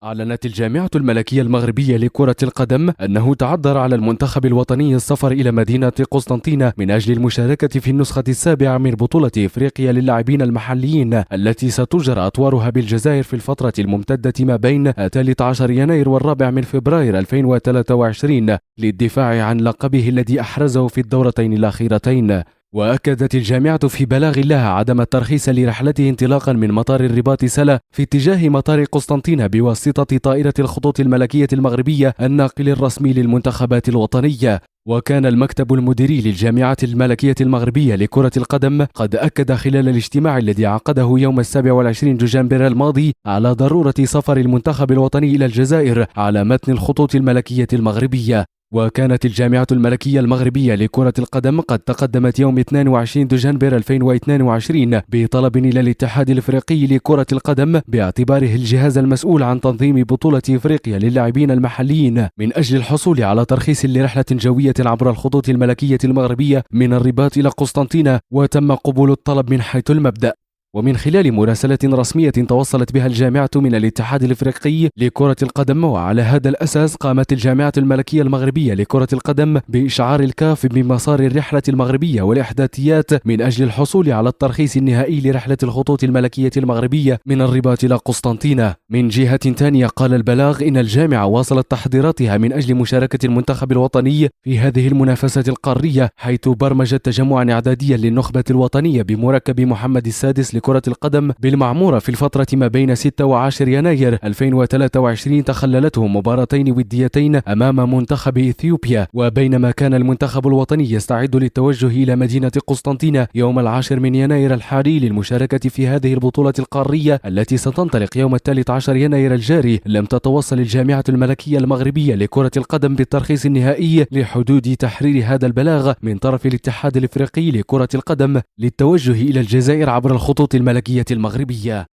أعلنت الجامعة الملكية المغربية لكرة القدم أنه تعذر على المنتخب الوطني السفر إلى مدينة قسنطينة من أجل المشاركة في النسخة السابعة من بطولة إفريقيا للاعبين المحليين التي ستجرى أطوارها بالجزائر في الفترة الممتدة ما بين 13 يناير والرابع من فبراير 2023 للدفاع عن لقبه الذي أحرزه في الدورتين الأخيرتين. وأكدت الجامعة في بلاغ لها عدم الترخيص لرحلته انطلاقا من مطار الرباط سلا في اتجاه مطار قسنطينة بواسطة طائرة الخطوط الملكية المغربية الناقل الرسمي للمنتخبات الوطنية. وكان المكتب المديري للجامعة الملكية المغربية لكرة القدم قد أكد خلال الاجتماع الذي عقده يوم 27 دجنبر الماضي على ضرورة سفر المنتخب الوطني إلى الجزائر على متن الخطوط الملكية المغربية. وكانت الجامعة الملكية المغربية لكرة القدم قد تقدمت يوم 22 دجنبر 2022 بطلب إلى الاتحاد الإفريقي لكرة القدم باعتباره الجهاز المسؤول عن تنظيم بطولة إفريقيا للاعبين المحليين من أجل الحصول على ترخيص لرحلة جوية عبر الخطوط الملكية المغربية من الرباط إلى قسنطينة، وتم قبول الطلب من حيث المبدأ. ومن خلال مراسلة رسمية توصلت بها الجامعة من الاتحاد الإفريقي لكرة القدم، وعلى هذا الأساس قامت الجامعة الملكية المغربية لكرة القدم بإشعار الكاف بمسار الرحلة المغربية والإحداثيات من أجل الحصول على الترخيص النهائي لرحلة الخطوط الملكية المغربية من الرباط إلى قسنطينة. من جهة ثانية قال البلاغ إن الجامعة واصلت تحضيراتها من أجل مشاركة المنتخب الوطني في هذه المنافسة القارية، حيث برمجت تجمعا إعداديا للنخبة الوطنية بمركب محمد السادس كرة القدم بالمعمورة في الفترة ما بين 6 و10 يناير 2023 تخللته مباراتين وديتين أمام منتخب إثيوبيا. وبينما كان المنتخب الوطني يستعد للتوجه إلى مدينة قسنطينة يوم 10 من يناير الحالي للمشاركة في هذه البطولة القارية التي ستنطلق يوم 13 يناير الجاري، لم تتوصل الجامعة الملكية المغربية لكرة القدم بالترخيص النهائي لحدود تحرير هذا البلاغ من طرف الاتحاد الإفريقي لكرة القدم للتوجه إلى الجزائر عبر الخطوط الملكية المغربية.